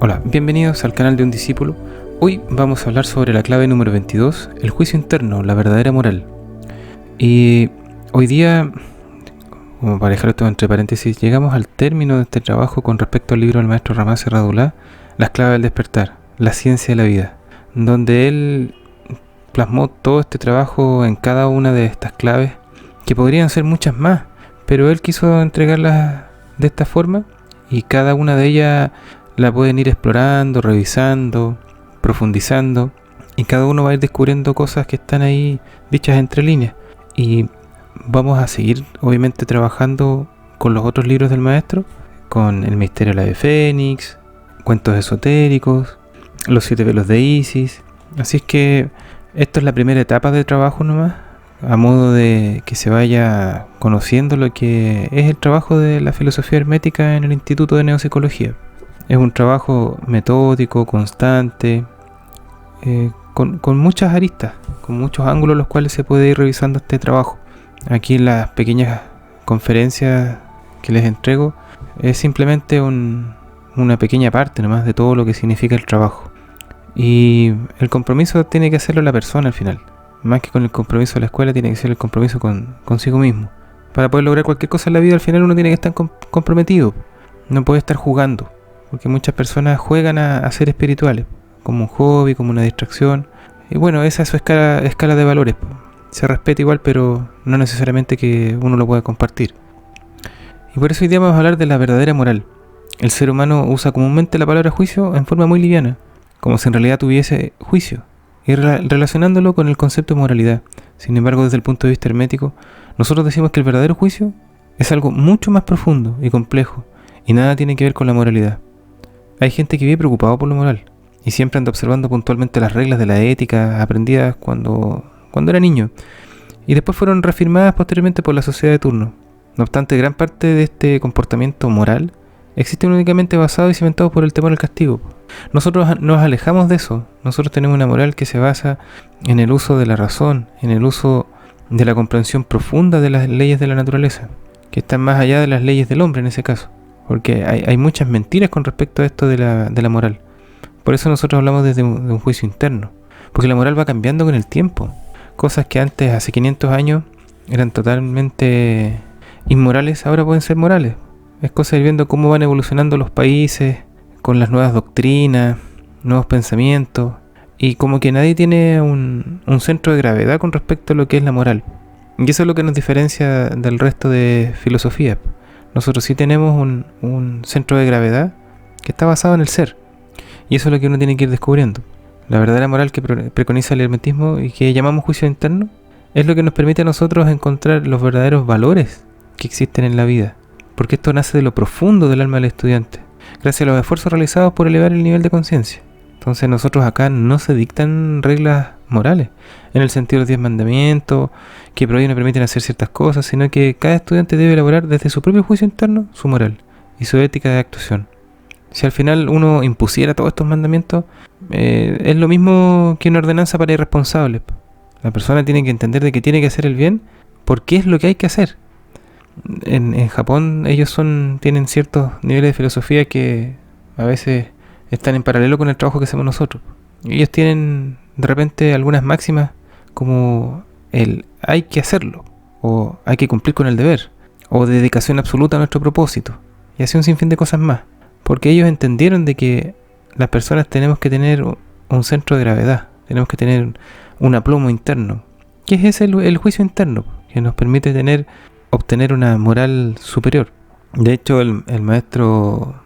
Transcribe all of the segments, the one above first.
Hola, bienvenidos al canal de un discípulo. Hoy vamos a hablar sobre la clave número 22, el juicio interno, la verdadera moral. Y hoy día, como para dejar esto entre paréntesis, llegamos al término de este trabajo con respecto al libro del maestro Ramá Serradulá, Las claves del despertar, la ciencia de la vida, donde él plasmó todo este trabajo en cada una de estas claves, que podrían ser muchas más, pero él quiso entregarlas de esta forma y cada una de ellas la pueden ir explorando, revisando, profundizando, y cada uno va a ir descubriendo cosas que están ahí dichas entre líneas. Y vamos a seguir obviamente trabajando con los otros libros del maestro, con el misterio de la ave fénix, cuentos esotéricos, los 7 velos de Isis. Así es que esto es la primera etapa de trabajo nomás, a modo de que se vaya conociendo lo que es el trabajo de la filosofía hermética en el Instituto de Neopsicología. Es un trabajo metódico, constante, con muchas aristas, con muchos ángulos los cuales se puede ir revisando este trabajo. Aquí en las pequeñas conferencias que les entrego es simplemente una pequeña parte nomás de todo lo que significa el trabajo. Y el compromiso tiene que hacerlo la persona al final. Más que con el compromiso de la escuela, tiene que ser el compromiso consigo mismo. Para poder lograr cualquier cosa en la vida, al final uno tiene que estar comprometido. No puede estar jugando. Porque muchas personas juegan a ser espirituales, como un hobby, como una distracción. Y bueno, esa es su escala de valores. Se respeta igual, pero no necesariamente que uno lo pueda compartir. Y por eso hoy día vamos a hablar de la verdadera moral. El ser humano usa comúnmente la palabra juicio en forma muy liviana, como si en realidad tuviese juicio, y relacionándolo con el concepto de moralidad. Sin embargo, desde el punto de vista hermético, nosotros decimos que el verdadero juicio es algo mucho más profundo y complejo, y nada tiene que ver con la moralidad. Hay gente que vive preocupado por lo moral y siempre anda observando puntualmente las reglas de la ética aprendidas cuando era niño y después fueron reafirmadas posteriormente por la sociedad de turno. No obstante, gran parte de este comportamiento moral existe únicamente basado y cimentado por el temor al castigo. Nosotros nos alejamos de eso. Nosotros tenemos una moral que se basa en el uso de la razón, en el uso de la comprensión profunda de las leyes de la naturaleza, que están más allá de las leyes del hombre en ese caso. Porque hay muchas mentiras con respecto a esto de la moral. Por eso nosotros hablamos desde un juicio interno. Porque la moral va cambiando con el tiempo. Cosas que antes, hace 500 años, eran totalmente inmorales, ahora pueden ser morales. Es cosa de ir viendo cómo van evolucionando los países, con las nuevas doctrinas, nuevos pensamientos. Y como que nadie tiene un centro de gravedad con respecto a lo que es la moral. Y eso es lo que nos diferencia del resto de filosofía. Nosotros sí tenemos un centro de gravedad que está basado en el ser. Y eso es lo que uno tiene que ir descubriendo. La verdadera moral que preconiza el hermetismo y que llamamos juicio interno es lo que nos permite a nosotros encontrar los verdaderos valores que existen en la vida. Porque esto nace de lo profundo del alma del estudiante, gracias a los esfuerzos realizados por elevar el nivel de conciencia. Entonces nosotros acá no se dictan reglas morales, en el sentido de los 10 mandamientos, que prohíben o permiten hacer ciertas cosas, sino que cada estudiante debe elaborar desde su propio juicio interno su moral y su ética de actuación. Si al final uno impusiera todos estos mandamientos, es lo mismo que una ordenanza para irresponsables. La persona tiene que entender de que tiene que hacer el bien porque es lo que hay que hacer. En Japón ellos tienen ciertos niveles de filosofía que a veces están en paralelo con el trabajo que hacemos nosotros. Ellos tienen de repente algunas máximas como el hay que hacerlo, o hay que cumplir con el deber, o dedicación absoluta a nuestro propósito, y así un sinfín de cosas más, porque ellos entendieron de que las personas tenemos que tener un centro de gravedad, tenemos que tener un aplomo interno, que es el juicio interno, que nos permite obtener una moral superior. De hecho, el maestro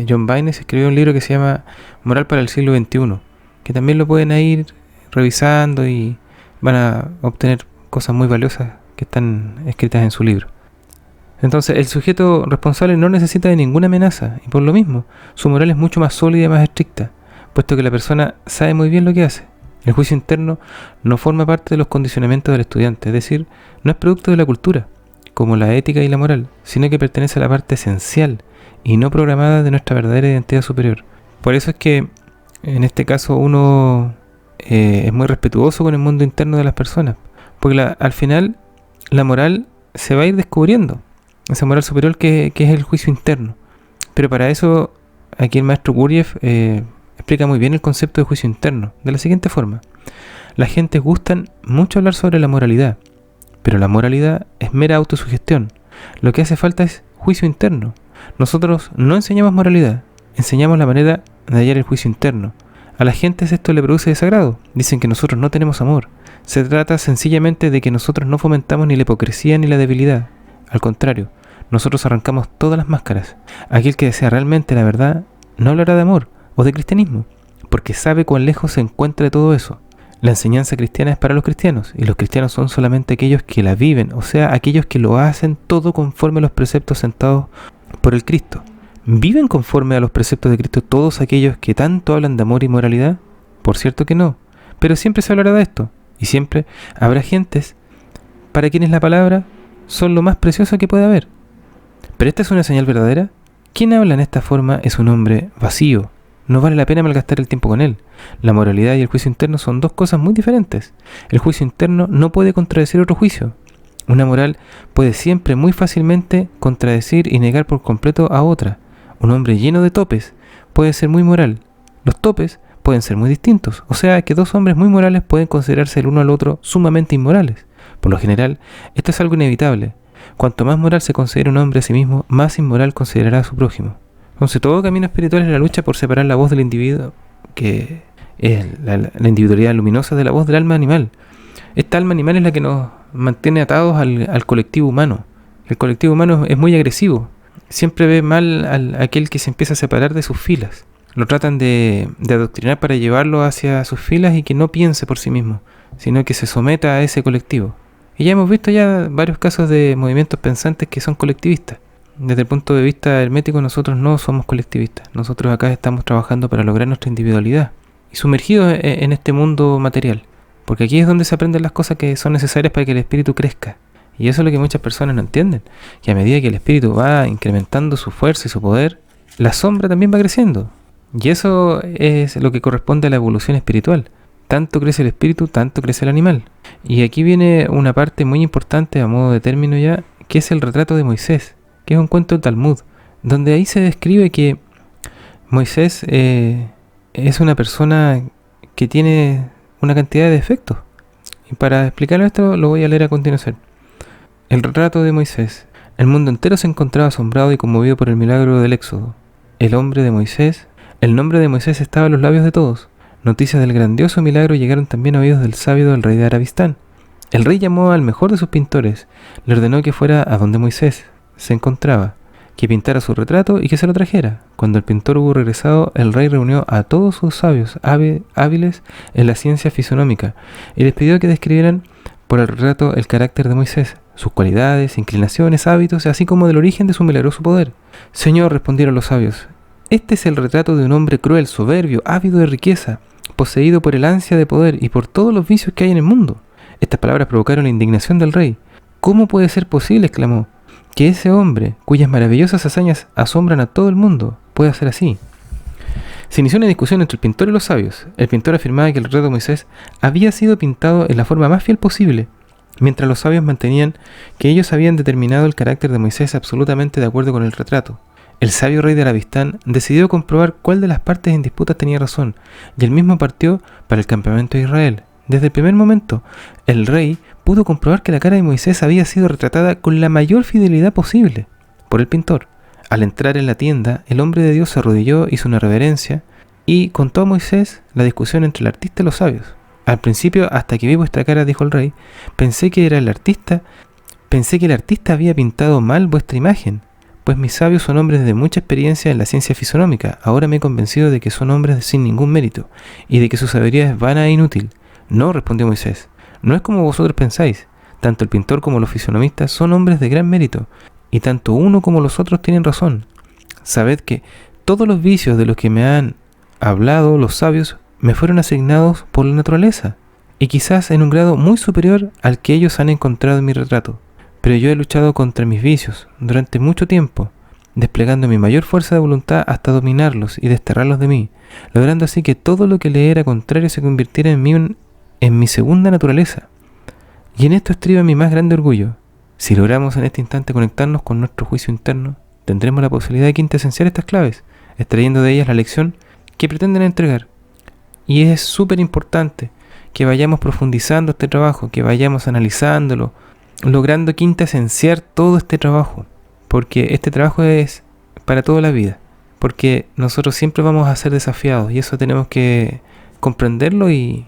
John Baines escribió un libro que se llama Moral para el siglo XXI, que también lo pueden ir revisando y van a obtener cosas muy valiosas que están escritas en su libro. Entonces, el sujeto responsable no necesita de ninguna amenaza, y por lo mismo, su moral es mucho más sólida y más estricta, puesto que la persona sabe muy bien lo que hace. El juicio interno no forma parte de los condicionamientos del estudiante, es decir, no es producto de la cultura, como la ética y la moral, sino que pertenece a la parte esencial y no programada de nuestra verdadera identidad superior. Por eso es que en este caso uno es muy respetuoso con el mundo interno de las personas, porque al final la moral se va a ir descubriendo, esa moral superior que es el juicio interno. Pero para eso aquí el maestro Gurdjieff explica muy bien el concepto de juicio interno, de la siguiente forma. La gente gustan mucho hablar sobre la moralidad, pero la moralidad es mera autosugestión. Lo que hace falta es juicio interno. Nosotros no enseñamos moralidad, enseñamos la manera de hallar el juicio interno. A la gente esto le produce desagrado. Dicen que nosotros no tenemos amor. Se trata sencillamente de que nosotros no fomentamos ni la hipocresía ni la debilidad. Al contrario, nosotros arrancamos todas las máscaras. Aquel que desea realmente la verdad no hablará de amor o de cristianismo, porque sabe cuán lejos se encuentra de todo eso. La enseñanza cristiana es para los cristianos, y los cristianos son solamente aquellos que la viven, o sea, aquellos que lo hacen todo conforme a los preceptos sentados por el Cristo. ¿Viven conforme a los preceptos de Cristo todos aquellos que tanto hablan de amor y moralidad? Por cierto que no, pero siempre se hablará de esto, y siempre habrá gentes para quienes la palabra son lo más precioso que puede haber. ¿Pero esta es una señal verdadera? Quien habla en esta forma es un hombre vacío. No vale la pena malgastar el tiempo con él. La moralidad y el juicio interno son dos cosas muy diferentes. El juicio interno no puede contradecir otro juicio. Una moral puede siempre muy fácilmente contradecir y negar por completo a otra. Un hombre lleno de topes puede ser muy moral. Los topes pueden ser muy distintos. O sea que dos hombres muy morales pueden considerarse el uno al otro sumamente inmorales. Por lo general, esto es algo inevitable. Cuanto más moral se considere un hombre a sí mismo, más inmoral considerará a su prójimo. Entonces, todo camino espiritual es la lucha por separar la voz del individuo, que es la individualidad luminosa, de la voz del alma animal. Esta alma animal es la que nos mantiene atados al colectivo humano. El colectivo humano es muy agresivo. Siempre ve mal a aquel que se empieza a separar de sus filas. Lo tratan de adoctrinar para llevarlo hacia sus filas y que no piense por sí mismo, sino que se someta a ese colectivo. Y ya hemos visto ya varios casos de movimientos pensantes que son colectivistas. Desde el punto de vista hermético, nosotros no somos colectivistas. Nosotros acá estamos trabajando para lograr nuestra individualidad y sumergidos en este mundo material. Porque aquí es donde se aprenden las cosas que son necesarias para que el espíritu crezca. Y eso es lo que muchas personas no entienden. Que a medida que el espíritu va incrementando su fuerza y su poder, la sombra también va creciendo. Y eso es lo que corresponde a la evolución espiritual. Tanto crece el espíritu, tanto crece el animal. Y aquí viene una parte muy importante, a modo de término ya, que es el retrato de Moisés, que es un cuento del Talmud, donde ahí se describe que Moisés es una persona que tiene una cantidad de defectos. Y para explicar esto lo voy a leer a continuación. El retrato de Moisés. El mundo entero se encontraba asombrado y conmovido por el milagro del Éxodo. El nombre de Moisés estaba en los labios de todos. Noticias del grandioso milagro llegaron también a oídos del sabio del rey de Arabistán. El rey llamó al mejor de sus pintores, le ordenó que fuera a donde Moisés se encontraba, que pintara su retrato y que se lo trajera. Cuando el pintor hubo regresado, el rey reunió a todos sus sabios hábiles en la ciencia fisonómica y les pidió que describieran por el retrato el carácter de Moisés, sus cualidades, inclinaciones, hábitos, así como del origen de su milagroso poder. Señor, respondieron los sabios, este es el retrato de un hombre cruel, soberbio, ávido de riqueza, poseído por el ansia de poder y por todos los vicios que hay en el mundo. Estas palabras provocaron la indignación del rey. ¿Cómo puede ser posible?, exclamó, que ese hombre, cuyas maravillosas hazañas asombran a todo el mundo, pueda ser así. Se inició una discusión entre el pintor y los sabios. El pintor afirmaba que el retrato de Moisés había sido pintado en la forma más fiel posible, mientras los sabios mantenían que ellos habían determinado el carácter de Moisés absolutamente de acuerdo con el retrato. El sabio rey de Arabistán decidió comprobar cuál de las partes en disputa tenía razón, y él mismo partió para el campamento de Israel. Desde el primer momento, el rey pudo comprobar que la cara de Moisés había sido retratada con la mayor fidelidad posible por el pintor. Al entrar en la tienda, el hombre de Dios se arrodilló, hizo una reverencia y contó a Moisés la discusión entre el artista y los sabios. Al principio, hasta que vi vuestra cara, dijo el rey, pensé que el artista había pintado mal vuestra imagen, pues mis sabios son hombres de mucha experiencia en la ciencia fisonómica. Ahora me he convencido de que son hombres sin ningún mérito y de que su sabiduría es vana e inútil. No, respondió Moisés, no es como vosotros pensáis. Tanto el pintor como los fisonomistas son hombres de gran mérito, y tanto uno como los otros tienen razón. Sabed que todos los vicios de los que me han hablado los sabios me fueron asignados por la naturaleza, y quizás en un grado muy superior al que ellos han encontrado en mi retrato. Pero yo he luchado contra mis vicios durante mucho tiempo, desplegando mi mayor fuerza de voluntad hasta dominarlos y desterrarlos de mí, logrando así que todo lo que le era contrario se convirtiera en mi segunda naturaleza. Y en esto estriba mi más grande orgullo. Si logramos en este instante conectarnos con nuestro juicio interno, tendremos la posibilidad de quintesenciar estas claves, extrayendo de ellas la lección que pretenden entregar. Y es súper importante que vayamos profundizando este trabajo, que vayamos analizándolo, logrando quintesenciar todo este trabajo, porque este trabajo es para toda la vida, porque nosotros siempre vamos a ser desafiados y eso tenemos que comprenderlo y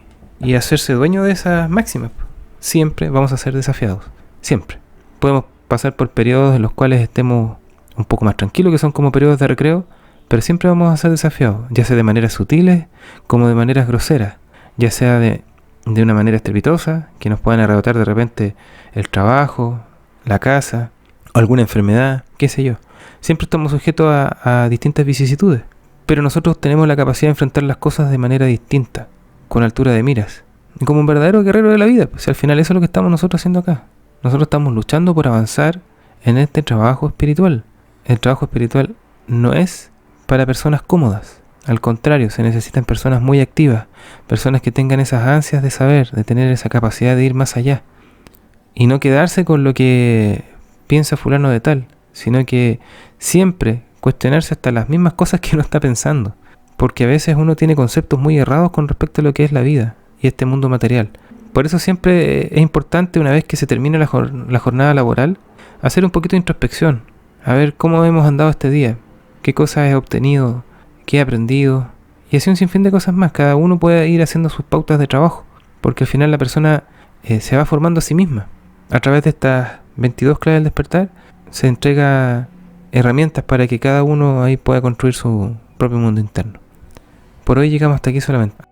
hacerse dueño de esas máximas. Siempre vamos a ser desafiados, siempre. Podemos pasar por periodos en los cuales estemos un poco más tranquilos, que son como periodos de recreo, pero siempre vamos a ser desafiados, ya sea de maneras sutiles como de maneras groseras, ya sea de una manera estrepitosa, que nos puedan arrebatar de repente el trabajo, la casa, o alguna enfermedad, qué sé yo. Siempre estamos sujetos a distintas vicisitudes, pero nosotros tenemos la capacidad de enfrentar las cosas de manera distinta, con altura de miras, y como un verdadero guerrero de la vida, pues al final eso es lo que estamos nosotros haciendo acá. Nosotros estamos luchando por avanzar en este trabajo espiritual. El trabajo espiritual no es para personas cómodas. Al contrario, se necesitan personas muy activas, personas que tengan esas ansias de saber, de tener esa capacidad de ir más allá. Y no quedarse con lo que piensa fulano de tal, sino que siempre cuestionarse hasta las mismas cosas que uno está pensando. Porque a veces uno tiene conceptos muy errados con respecto a lo que es la vida y este mundo material. Por eso siempre es importante, una vez que se termine la jornada laboral, hacer un poquito de introspección, a ver cómo hemos andado este día, qué cosas he obtenido, qué he aprendido, y así un sinfín de cosas más. Cada uno puede ir haciendo sus pautas de trabajo, porque al final la persona se va formando a sí misma. A través de estas 22 claves del despertar, se entrega herramientas para que cada uno ahí pueda construir su propio mundo interno. Por hoy llegamos hasta aquí solamente.